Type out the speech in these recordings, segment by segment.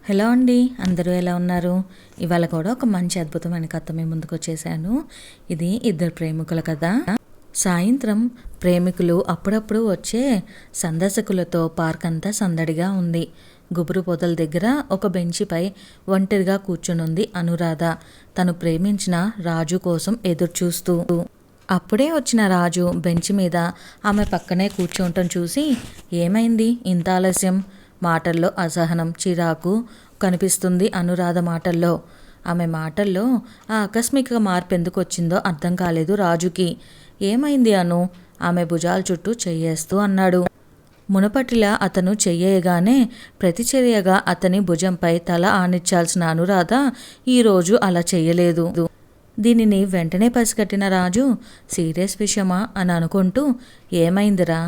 Hello అండి, అందరూ ఎలా ఉన్నారు? ఇవాళ కూడా ఒక మంచి అద్భుతమైన కథ మీ ముందుకు వచ్చేసాను. ఇది ఇద్దరు ప్రేమికుల కథ. సాయంత్రం ప్రేమికులు అప్పుడప్పుడు వచ్చే సందర్శకులతో పార్క్ అంతా సందడిగా ఉంది. గుబురు పొదల దగ్గర ఒక బెంచిపై ఒంటరిగా కూర్చునుంది అనురాధ, తను ప్రేమించిన రాజు కోసం ఎదురుచూస్తూ. అప్పుడే వచ్చిన రాజు బెంచ్ మీద ఆమె పక్కనే కూర్చోవటం చూసి, ఏమైంది ఇంత ఆలస్యం? మాటల్లో అసహనం, చిరాకు కనిపిస్తుంది అనురాధ మాటల్లో. ఆమె మాటల్లో ఆ ఆకస్మిక మార్పు ఎందుకు వచ్చిందో అర్థం కాలేదు రాజుకి. ఏమైంది అను? ఆమె భుజాల చుట్టూ చెయ్యేస్తూ అన్నాడు. మునపటిలా అతను చెయ్యగానే ప్రతిచర్యగా అతని భుజంపై తల ఆనిచ్చాల్సిన అనురాధ ఈరోజు అలా చెయ్యలేదు. దీనిని వెంటనే పసిగట్టిన రాజు, సీరియస్ విషయమా అని అనుకుంటూ, ఏమైందిరా?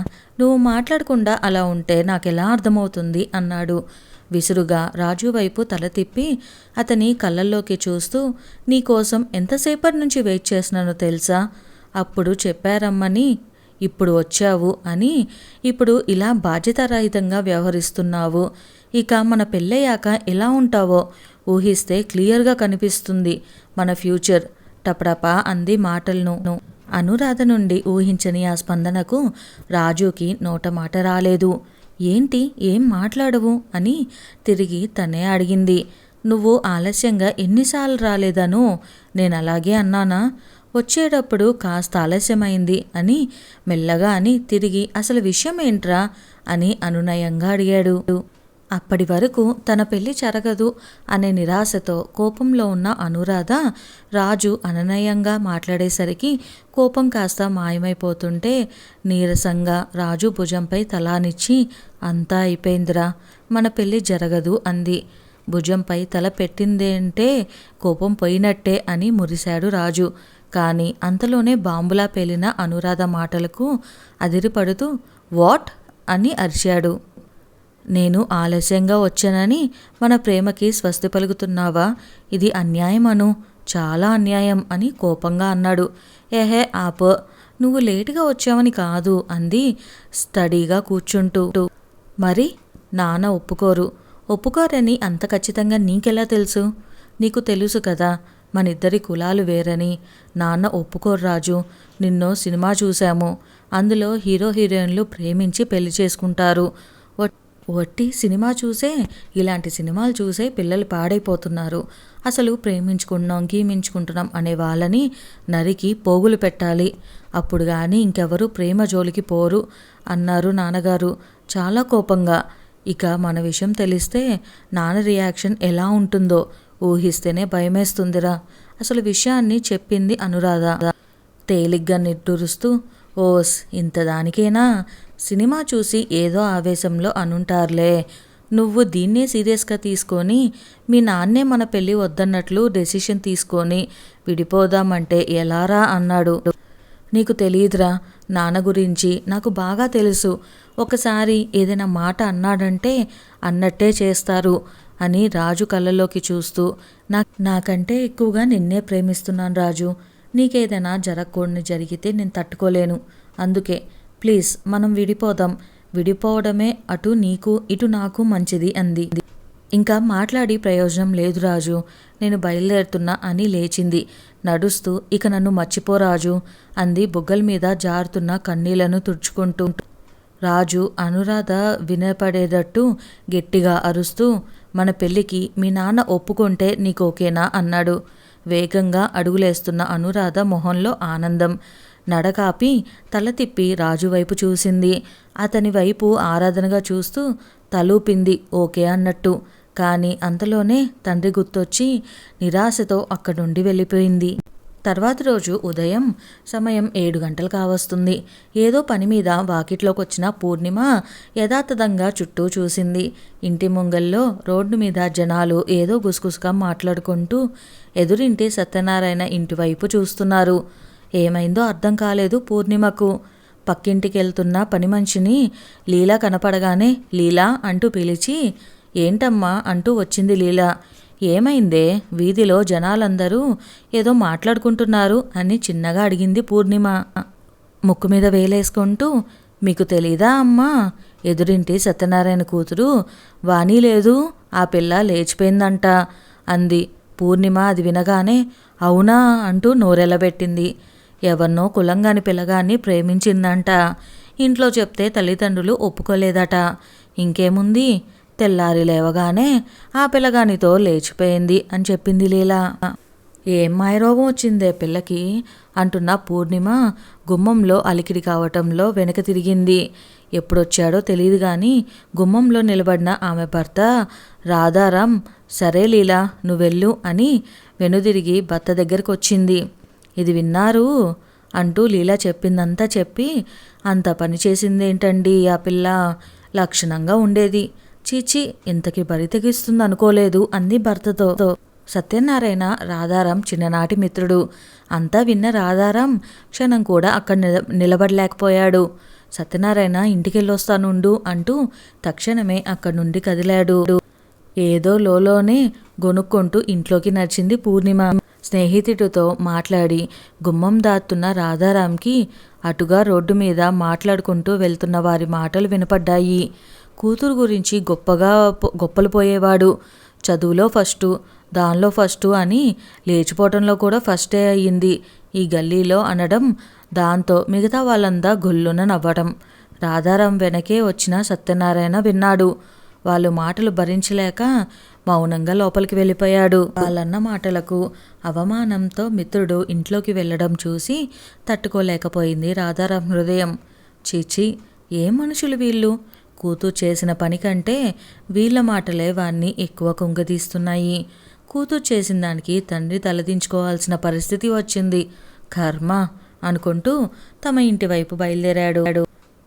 నువ్వు మాట్లాడకుండా అలా ఉంటే నాకెలా అర్థమవుతుంది అన్నాడు. విసురుగా రాజు వైపు తల తిప్పి అతని కళ్ళల్లోకి చూస్తూ, నీకోసం ఎంతసేపటి నుంచి వెయిట్ చేస్తున్నానో తెలుసా? అప్పుడు చెప్పారమ్మని, ఇప్పుడు వచ్చావు అని. ఇప్పుడు ఇలా బాధ్యతారహితంగా వ్యవహరిస్తున్నావు. ఇక మన పెళ్ళయ్యాక ఎలా ఉంటావో ఊహిస్తే క్లియర్గా కనిపిస్తుంది మన ఫ్యూచర్. టపటపా అంది మాటలను. అనురాధ నుండి ఊహించని ఆ స్పందనకు రాజుకి నోట మాట రాలేదు. ఏంటి, ఏం మాట్లాడవు అని తిరిగి తనే అడిగింది. నువ్వు ఆలస్యంగా ఎన్నిసార్లు రాలేదను? నేను అలాగే అన్నానా? వచ్చేటప్పుడు కాస్త ఆలస్యమైంది అని మెల్లగా అని తిరిగి అసలు విషయం ఏంట్రా అని అనునయంగా అడిగాడు. అప్పటి వరకు తన పెళ్లి జరగదు అనే నిరాశతో కోపంలో ఉన్న అనురాధ రాజు అననయంగా మాట్లాడేసరికి కోపం కాస్త మాయమైపోతుంటే నీరసంగా రాజు భుజంపై తలానిచ్చి, అంతా అయిపోయిందిరా, మన పెళ్లి జరగదు అంది. భుజంపై తల పెట్టిందేంటే కోపం పోయినట్టే అని మురిశాడు రాజు. కానీ అంతలోనే బాంబులా పేలిన అనురాధ మాటలకు అదిరిపడుతూ, వాట్ అని అరిచాడు. నేను ఆలస్యంగా వచ్చానని మన ప్రేమకి స్వస్తి పలుకుతున్నావా? ఇది అన్యాయం అను, చాలా అన్యాయం అని కోపంగా అన్నాడు. ఏహే ఆప, నువ్వు లేటుగా వచ్చావని కాదు అంది స్టడీగా కూర్చుంటూ. మరి నాన్న ఒప్పుకోరని అంత ఖచ్చితంగా నీకెలా తెలుసు? నీకు తెలుసు కదా మనిద్దరి కులాలు వేరని. నాన్న ఒప్పుకోరు రాజు. నిన్నో సినిమా చూశాము, అందులో హీరో హీరోయిన్లు ప్రేమించి పెళ్లి చేసుకుంటారు. వట్టి సినిమా చూసే, ఇలాంటి సినిమాలు చూసే పిల్లలు పాడైపోతున్నారు. అసలు ప్రేమించుకుంటున్నాం గీమించుకుంటున్నాం అనే వాళ్ళని నరికి పోగులు పెట్టాలి. అప్పుడు కానీ ఇంకెవరు ప్రేమ జోలికి పోరు అన్నారు నాన్నగారు చాలా కోపంగా. ఇక మన విషయం తెలిస్తే నాన్న రియాక్షన్ ఎలా ఉంటుందో ఊహిస్తేనే భయమేస్తుందిరా. అసలు విషయాన్ని చెప్పింది అనురాధ తేలిగ్గా నిట్టూరుస్తూ. ఓస్, ఇంతదానికేనా? సినిమా చూసి ఏదో ఆవేశంలో అనుంటారులే. నువ్వు దీన్నే సీరియస్గా తీసుకొని మీ నాన్నే మన పెళ్ళి వద్దన్నట్లు డెసిషన్ తీసుకొని విడిపోదామంటే ఎలారా అన్నాడు. నీకు తెలియదురా, నాన్న గురించి నాకు బాగా తెలుసు. ఒకసారి ఏదైనా మాట అన్నాడంటే అన్నట్టే చేస్తారు అని రాజు కళ్ళలోకి చూస్తూ, నాకంటే ఎక్కువగా నిన్నే ప్రేమిస్తున్నాను రాజు. నీకేదైనా జరగకూడని జరిగితే నేను తట్టుకోలేను. అందుకే ప్లీజ్ మనం విడిపోవడమే అటు నీకు ఇటు నాకు మంచిది అంది. ఇంకా మాట్లాడి ప్రయోజనం లేదు రాజు, నేను బయలుదేరుతున్నా అని లేచింది నడుస్తూ. ఇక నన్ను మర్చిపోరాజు అంది బుగ్గల మీద జారుతున్న కన్నీళ్లను తుడుచుకుంటూ. రాజు అనురాధ వినపడేటట్టు గట్టిగా అరుస్తూ, మన పెళ్ళికి మీ నాన్న ఒప్పుకుంటే నీకు ఓకేనా అన్నాడు. వేగంగా అడుగులేస్తున్న అనురాధ మొహంలో ఆనందం. నడకాపి తల తిప్పి రాజు వైపు చూసింది. అతని వైపు ఆరాధనగా చూస్తూ తలూపింది ఓకే అన్నట్టు. కానీ అంతలోనే తండ్రి గుర్తొచ్చి నిరాశతో అక్కడుండి వెళ్ళిపోయింది. తర్వాతి రోజు ఉదయం సమయం 7 గంటలు కావస్తుంది. ఏదో పని మీద వాకిట్లోకి వచ్చిన పూర్ణిమ యథాతథంగా చుట్టూ చూసింది. ఇంటి ముంగల్లో రోడ్డు మీద జనాలు ఏదో గుసగుసగా మాట్లాడుకుంటూ ఎదురింటి సత్యనారాయణ ఇంటి వైపు చూస్తున్నారు. ఏమైందో అర్థం కాలేదు పూర్ణిమకు. పక్కింటికెళ్తున్న పని మనిషిని లీలా కనపడగానే లీలా అంటూ పిలిచి, ఏంటమ్మా అంటూ వచ్చింది లీలా. ఏమైందే, వీధిలో జనాలందరూ ఏదో మాట్లాడుకుంటున్నారు అని చిన్నగా అడిగింది పూర్ణిమ. ముక్కు మీద వేలేసుకుంటూ, మీకు తెలీదా అమ్మా, ఎదురింటి సత్యనారాయణ కూతురు వాణి లేదు, ఆ పిల్ల లేచిపోయిందంట అంది. పూర్ణిమ అది వినగానే అవునా అంటూ నోరెళ్ళబెట్టింది. ఎవరినో కులంగాని పిల్లగాన్ని ప్రేమించిందంట. ఇంట్లో చెప్తే తల్లిదండ్రులు ఒప్పుకోలేదట. ఇంకేముంది, తెల్లారి లేవగానే ఆ పిల్లగానితో లేచిపోయింది అని చెప్పింది లీలా. ఏం మాయరోగం వచ్చిందే పిల్లకి అంటున్న పూర్ణిమ గుమ్మంలో అలికిడి కావటంలో వెనక తిరిగింది. ఎప్పుడొచ్చాడో తెలియదు కానీ గుమ్మంలో నిలబడిన ఆమె భర్త రాధారాం సరే లీలా నువ్వెళ్ళు అని వెనుదిరిగి భర్త దగ్గరకు వచ్చింది. ఇది విన్నారు అంటూ లీలా చెప్పిందంతా చెప్పి, అంత పని చేసిందేంటండి ఆ పిల్ల, లక్షణంగా ఉండేది, చీచి ఇంతకి బరి తెగిస్తుంది అనుకోలేదు అంది భర్తతో. సత్యనారాయణ రాధారాం చిన్ననాటి మిత్రుడు. అంతా విన్న రాధారాం క్షణం కూడా అక్కడ నిలబడలేకపోయాడు. సత్యనారాయణ ఇంటికెళ్ళొస్తానుండు అంటూ తక్షణమే అక్కడి నుండి కదిలాడు. ఏదో లోలోనే గొనుక్కుంటూ ఇంట్లోకి నడిచింది పూర్ణిమ. స్నేహితుడితో మాట్లాడి గుమ్మం దాటుతున్న రాధారాంకి అటుగా రోడ్డు మీద మాట్లాడుకుంటూ వెళ్తున్న వారి మాటలు వినపడ్డాయి. కూతురు గురించి గొప్పలు పోయేవాడు. చదువులో ఫస్టు, దానిలో ఫస్టు అని లేచిపోవటంలో కూడా ఫస్టే అయ్యింది ఈ గల్లీలో అనడం, దాంతో మిగతా వాళ్ళంతా గొల్లున నవ్వటం. రాధారాం వెనకే వచ్చిన సత్యనారాయణ విన్నాడు. వాళ్ళు మాటలు భరించలేక మౌనంగా లోపలికి వెళ్ళిపోయాడు. వాళ్ళన్న మాటలకు అవమానంతో మిత్రుడు ఇంట్లోకి వెళ్ళడం చూసి తట్టుకోలేకపోయింది రాధారాం హృదయం. చీచి ఏం మనుషులు వీళ్ళు, కూతురు చేసిన పని కంటే వీళ్ళ మాటలే వాణ్ణి ఎక్కువ కుంగదీస్తున్నాయి. కూతురు చేసిన దానికి తండ్రి తలదించుకోవాల్సిన పరిస్థితి వచ్చింది, కర్మ అనుకుంటూ తమ ఇంటి వైపు బయలుదేరాడు.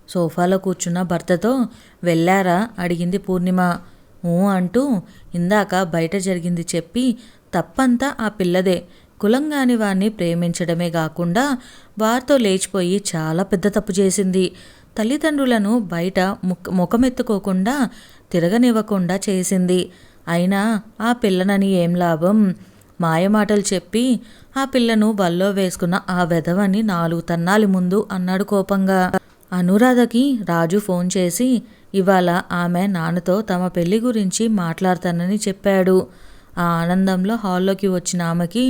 సోఫాలో కూర్చున్న భర్తతో వెళ్ళారా అడిగింది పూర్ణిమ. ఊ అంటూ ఇందాక బయట జరిగింది చెప్పి, తప్పంతా ఆ పిల్లదే, కులంగాని వాణ్ణి ప్రేమించడమే కాకుండా వారితో లేచిపోయి చాలా పెద్ద తప్పు చేసింది. తల్లిదండ్రులను బయట ముఖమెత్తుకోకుండా తిరగనివ్వకుండా చేసింది. అయినా ఆ పిల్లనని ఏం లాభం, మాయమాటలు చెప్పి ఆ పిల్లను వల్లో వేసుకున్న ఆ వెధవని 4 తన్నాలి ముందు అన్నాడు కోపంగా. అనురాధకి రాజు ఫోన్ చేసి ఇవాళ ఆమె నాన్నతో తమ పెళ్లి గురించి మాట్లాడతానని చెప్పాడు. ఆ ఆనందంలో హాల్లోకి వచ్చిన ఆమెకి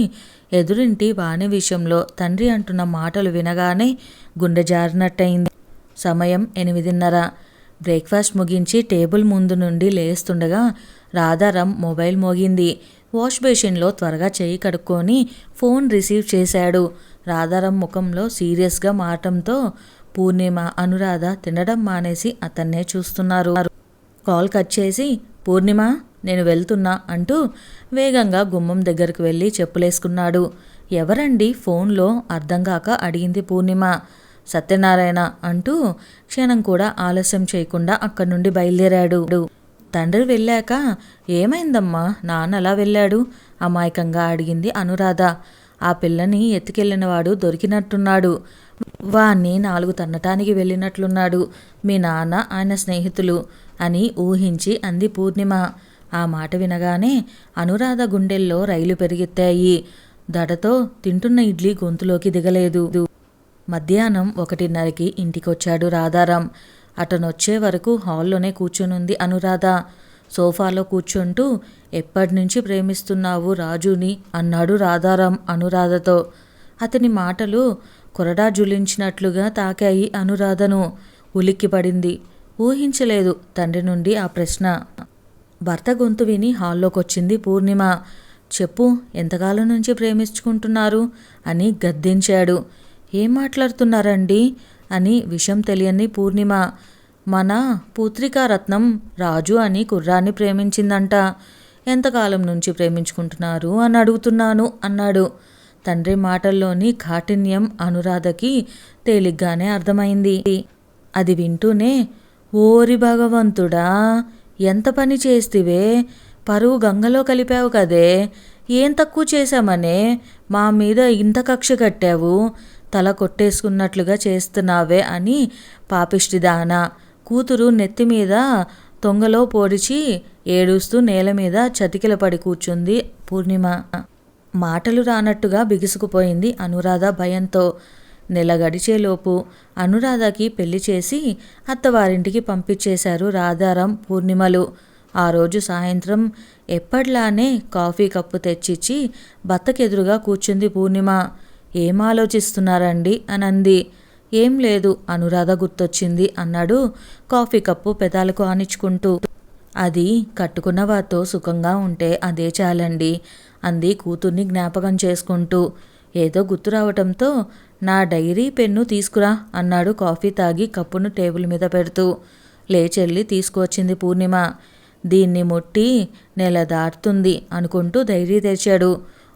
ఎదురింటి వాణి విషయంలో తండ్రి అంటున్న మాటలు వినగానే గుండె జారినట్టయింది. సమయం 8:30. బ్రేక్ఫాస్ట్ ముగించి టేబుల్ ముందు నుండి లేస్తుండగా రాధారాం మొబైల్ మోగింది. వాష్ బేసిన్లో త్వరగా చేయి కడుక్కొని ఫోన్ రిసీవ్ చేశాడు. రాధారాం ముఖంలో సీరియస్గా మారటంతో పూర్ణిమ, అనురాధ తినడం మానేసి అతన్నే చూస్తున్నారు. కాల్ కట్ చేసి పూర్ణిమ నేను వెళ్తున్నా అంటూ వేగంగా గుమ్మం దగ్గరకు వెళ్ళి చెప్పులేసుకున్నాడు. ఎవరండి ఫోన్లో అర్థం కాక అడిగింది పూర్ణిమ. సత్యనారాయణ అంటూ క్షణం కూడా ఆలస్యం చేయకుండా అక్కడి నుండి బయలుదేరాడు. తండ్రి వెళ్ళాక ఏమైందమ్మా, నాన్న అలా వెళ్ళాడు అమాయకంగా అడిగింది అనురాధ. ఆ పిల్లని ఎత్తుకెళ్ళినవాడు దొరికినట్టున్నాడు, వాణ్ణి 4 తన్నటానికి వెళ్ళినట్లున్నాడు, మీ నాన్న ఆయన స్నేహితులు అని ఊహించి అంది పూర్ణిమ. ఆ మాట వినగానే అనురాధ గుండెల్లో రైలు పెరిగెత్తాయి. దడతో తింటున్న ఇడ్లీ గొంతులోకి దిగలేదు. మధ్యాహ్నం 1:30కి ఇంటికొచ్చాడు రాధారాం. అతనొచ్చే వరకు హాల్లోనే కూర్చునుంది అనురాధ. సోఫాలో కూర్చుంటూ ఎప్పటినుంచి ప్రేమిస్తున్నావు రాజుని అన్నాడు రాధారాం అనురాధతో. అతని మాటలు కొరడా జులించినట్లుగా తాకాయి అనురాధను. ఉలిక్కిపడింది. ఊహించలేదు తండ్రి నుండి ఆ ప్రశ్న. భర్త గొంతు విని హాల్లోకొచ్చింది పూర్ణిమ. చెప్పు, ఎంతకాలం నుంచి ప్రేమించుకుంటున్నారు అని గద్దించాడు. ఏం మాట్లాడుతున్నారండి అని విషయం తెలియని పూర్ణిమ. మన పూత్రికారత్నం రాజు అని కుర్రాన్ని ప్రేమించిందంట. ఎంతకాలం నుంచి ప్రేమించుకుంటున్నారు అని అడుగుతున్నాను అన్నాడు. తండ్రి మాటల్లోని కాఠిన్యం అనురాధకి తేలిగ్గానే అర్థమైంది. అది వింటూనే ఓరి భగవంతుడా, ఎంత పని చేస్తివే, పరువు గంగలో కలిపావు కదే, ఏం తక్కువ చేశామనే మా మీద ఇంత కక్ష కట్టావు, తల కొట్టేసుకున్నట్లుగా చేస్తున్నావే అని పాపిష్టిదానా కూతురు నెత్తిమీద తొంగలో పొడిచి ఏడుస్తూ నేల మీద చతికిల పడి కూర్చుంది పూర్ణిమ. మాటలు రానట్టుగా బిగుసుకుపోయింది అనురాధ భయంతో. నెల గడిచేలోపు అనురాధకి పెళ్లి చేసి అత్తవారింటికి పంపించేశారు రాధారాం, పూర్ణిమలు. ఆ రోజు సాయంత్రం ఎప్పట్లానే కాఫీ కప్పు తెచ్చిచ్చి భర్తకెదురుగా కూర్చుంది పూర్ణిమ. ఏం ఆలోచిస్తున్నారండి అని అంది. ఏం లేదు, అనురాధ గుర్తొచ్చింది అన్నాడు కాఫీ కప్పు పెదాలకు ఆనించుకుంటూ. అది కట్టుకున్న వారితో సుఖంగా ఉంటే అదే చాలండి అంది కూతుర్ని జ్ఞాపకం చేసుకుంటూ. ఏదో గుర్తు రావటంతో నా డైరీ పెన్ను తీసుకురా అన్నాడు కాఫీ తాగి కప్పును టేబుల్ మీద పెడుతూ. లేచెల్లి తీసుకువచ్చింది పూర్ణిమ. దీన్ని ముట్టి నెల దాటుతుంది అనుకుంటూ డైరీ తెచ్చాడు.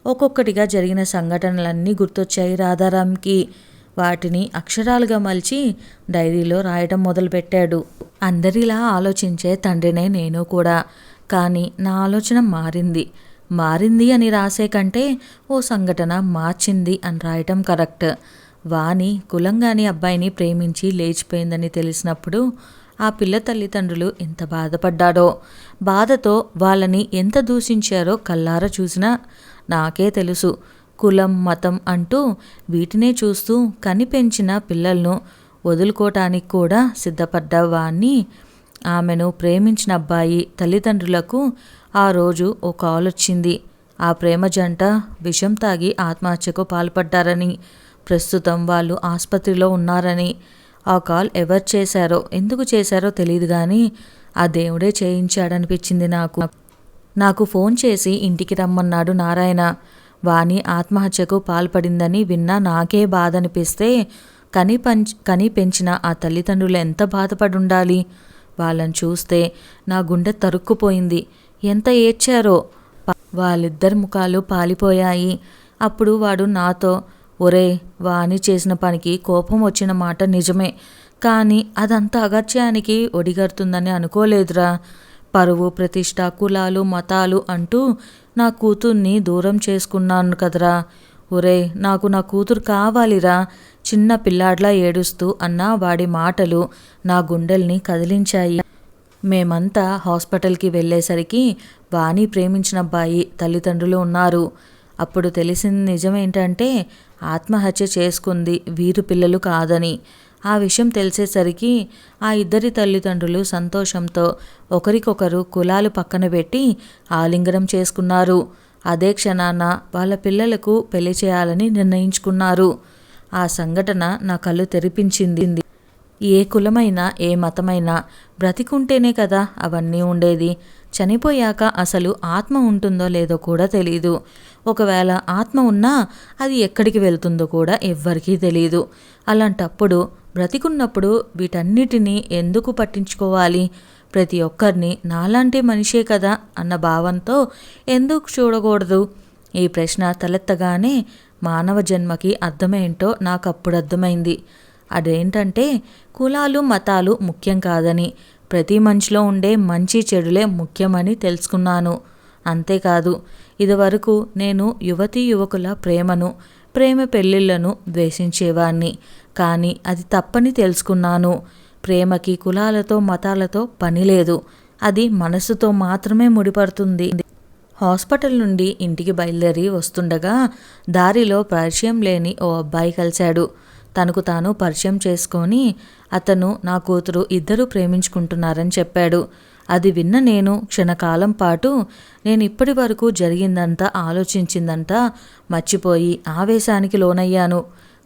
ఒక్కొక్కటిగా జరిగిన సంఘటనలన్నీ గుర్తొచ్చాయి రాధారాంకి. వాటిని అక్షరాలుగా మలిచి డైరీలో రాయటం మొదలుపెట్టాడు. అందరిలా ఆలోచించే తండ్రినే నేను కూడా. కానీ నా ఆలోచన మారింది అని రాసే కంటే ఓ సంఘటన మార్చింది అని రాయటం కరెక్ట్. వాణి కులంగాని అబ్బాయిని ప్రేమించి లేచిపోయిందని తెలిసినప్పుడు ఆ పిల్ల తల్లిదండ్రులు ఎంత బాధపడ్డాడో, బాధతో వాళ్ళని ఎంత దూషించారో కళ్ళారా చూసినా నాకే తెలుసు. కులం, మతం అంటూ వీటినే చూస్తూ కనిపెంచిన పిల్లలను వదులుకోవటానికి కూడా సిద్ధపడ్డ వాణ్ణి ఆమెను ప్రేమించిన అబ్బాయి తల్లిదండ్రులకు ఆ రోజు ఓ కాల్ వచ్చింది. ఆ ప్రేమ జంట విషం తాగి ఆత్మహత్యకు పాల్పడ్డారని, ప్రస్తుతం వాళ్ళు ఆసుపత్రిలో ఉన్నారని. ఆ కాల్ ఎవరు చేశారో, ఎందుకు చేశారో తెలియదు కానీ ఆ దేవుడే చేయించాడనిపించింది నాకు ఫోన్ చేసి ఇంటికి రమ్మన్నాడు నారాయణ. వాణి ఆత్మహత్యకు పాల్పడిందని విన్నా నాకే బాధ అనిపిస్తే కని పెంచిన ఆ తల్లిదండ్రులు ఎంత బాధపడుండాలి. వాళ్ళని చూస్తే నా గుండె తరుక్కుపోయింది. ఎంత ఏడ్చారో. వాళ్ళిద్దరి ముఖాలు పాలిపోయాయి. అప్పుడు వాడు నాతో, ఒరే, వాణి చేసిన పనికి కోపం వచ్చిన మాట నిజమే, కానీ అదంతా అగత్యానికి ఒడిగడుతుందని అనుకోలేదురా. పరువు, ప్రతిష్ట, కులాలు, మతాలు అంటూ నా కూతుర్ని దూరం చేసుకున్నాను కదరా. ఒరే, నాకు నా కూతురు కావాలిరా. చిన్న పిల్లాడ్లా ఏడుస్తూ అన్న వాడి మాటలు నా గుండెల్ని కదిలించాయి. మేమంతా హాస్పిటల్కి వెళ్ళేసరికి వాణి ప్రేమించిన అబ్బాయి తల్లిదండ్రులు ఉన్నారు. అప్పుడు తెలిసిన నిజమేంటంటే ఆత్మహత్య చేసుకుంది వీరు పిల్లలు కాదని. ఆ విషయం తెలిసేసరికి ఆ ఇద్దరి తల్లిదండ్రులు సంతోషంతో ఒకరికొకరు కులాలు పక్కన పెట్టి ఆలింగనం చేసుకున్నారు. అదే క్షణాన వాళ్ళ పిల్లలకు పెళ్లి చేయాలని నిర్ణయించుకున్నారు. ఆ సంఘటన నా కళ్ళు తెరిపించింది. ఏ కులమైనా ఏ మతమైనా బ్రతికుంటేనే కదా అవన్నీ ఉండేది. చనిపోయాక అసలు ఆత్మ ఉంటుందో లేదో కూడా తెలీదు. ఒకవేళ ఆత్మ ఉన్నా అది ఎక్కడికి వెళ్తుందో కూడా ఎవ్వరికీ తెలీదు. అలాంటప్పుడు బ్రతికున్నప్పుడు వీటన్నిటినీ ఎందుకు పట్టించుకోవాలి? ప్రతి ఒక్కరిని నాలాంటి మనిషే కదా అన్న భావంతో ఎందుకు చూడకూడదు? ఈ ప్రశ్న తలెత్తగానే మానవ జన్మకి అర్థమేంటో నాకు అప్పుడు అర్థమైంది. అదేంటంటే కులాలు, మతాలు ముఖ్యం కాదని, ప్రతి మనిషిలో ఉండే మంచి చెడులే ముఖ్యమని తెలుసుకున్నాను. అంతేకాదు, ఇదివరకు నేను యువతీ యువకుల ప్రేమ పెళ్ళిళ్లను ద్వేషించేవాణ్ణి. కానీ అది తప్పని తెలుసుకున్నాను. ప్రేమకి కులాలతో, మతాలతో పని లేదు. అది మనసుతో మాత్రమే ముడిపడుతుంది. హాస్పిటల్ నుండి ఇంటికి బయలుదేరి వస్తుండగా దారిలో పరిచయం లేని ఓ అబ్బాయి కలిశాడు. తనకు తాను పరిచయం చేసుకొని అతను, నా కూతురు ఇద్దరూ ప్రేమించుకుంటున్నారని చెప్పాడు. అది విన్న నేను క్షణకాలం పాటు నేను ఇప్పటి వరకు జరిగిందంతా, ఆలోచించిందంతా మర్చిపోయి ఆవేశానికి లోనయ్యాను.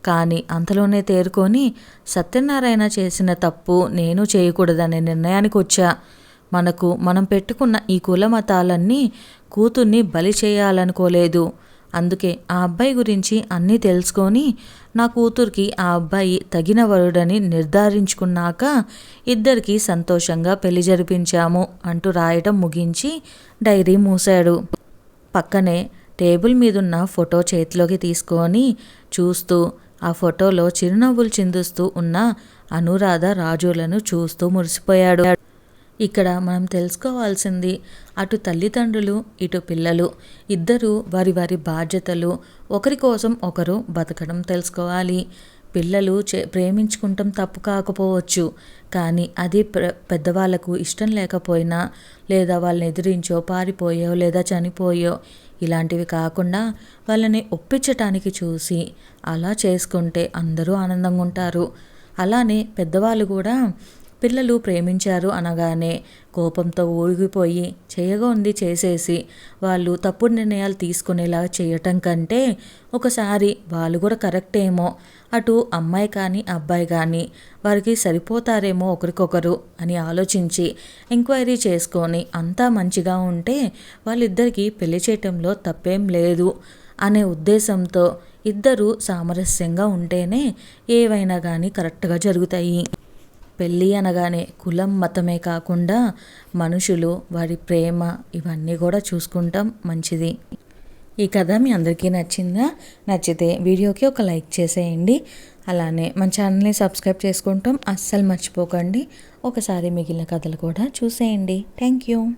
కానీ అంతలోనే తేరుకొని సత్యనారాయణ చేసిన తప్పు నేను చేయకూడదనే నిర్ణయానికి వచ్చా. మనం పెట్టుకున్న ఈ కుల మతాలన్నీ కూతుర్ని బలి చేయాలనుకోలేదు. అందుకే ఆ అబ్బాయి గురించి అన్నీ తెలుసుకొని నా కూతురికి ఆ అబ్బాయి తగిన వరుడని నిర్ధారించుకున్నాక ఇద్దరికీ సంతోషంగా పెళ్లి జరిపించాము అంటూ రాయటం ముగించి డైరీ మూశాడు. పక్కనే టేబుల్ మీదున్న ఫోటో చేతిలోకి తీసుకొని చూస్తూ ఆ ఫోటోలో చిరునవ్వులు చిందిస్తూ ఉన్న అనురాధ, రాజులను చూస్తూ మురిసిపోయాడు. ఇక్కడ మనం తెలుసుకోవాల్సింది, అటు తల్లిదండ్రులు ఇటు పిల్లలు ఇద్దరూ వారి వారి బాధ్యతలు, ఒకరి కోసం ఒకరు బతకడం తెలుసుకోవాలి. పిల్లలు ప్రేమించుకుంటాం తప్పు కాకపోవచ్చు, కానీ అది పెద్దవాళ్ళకు ఇష్టం లేకపోయినా, లేదా వాళ్ళని ఎదిరించో, పారిపోయో, లేదా చనిపోయో ఇలాంటివి కాకుండా వాళ్ళని ఒప్పించటానికి చూసి అలా చేసుకుంటే అందరూ ఆనందంగా ఉంటారు. అలానే పెద్దవాళ్ళు కూడా పిల్లలు ప్రేమించారు అనగానే కోపంతో ఊగిపోయి చేయగోంది చేసేసి వాళ్ళు తప్పుడు నిర్ణయాలు తీసుకునేలా చేయటం కంటే ఒకసారి వాళ్ళు కూడా కరెక్ట్ ఏమో, అటు అమ్మాయి కానీ అబ్బాయి కానీ వారికి సరిపోతారేమో ఒకరికొకరు అని ఆలోచించి ఎంక్వైరీ చేసుకొని అంతా మంచిగా ఉంటే వాళ్ళిద్దరికీ పెళ్లి చేయటంలో తప్పేం లేదు అనే ఉద్దేశంతో ఇద్దరూ సామరస్యంగా ఉంటేనే ఏవైనా కానీ కరెక్ట్గా జరుగుతాయి. పెళ్ళి అనగానే కులం మతమే కాకుండా మనుషులు వారి ప్రేమ ఇవన్నీ కూడా చూసుకుంటాం మంచిది. ఈ కథ మీ అందరికీ నచ్చిందా? నచ్చితే వీడియోకి ఒక లైక్ చేసేయండి. అలానే మన ఛానల్ని సబ్స్క్రైబ్ చేసుకుంటాం అస్సలు మర్చిపోకండి. ఒకసారి మిగిలిన కథలు కూడా చూసేయండి. Thank you.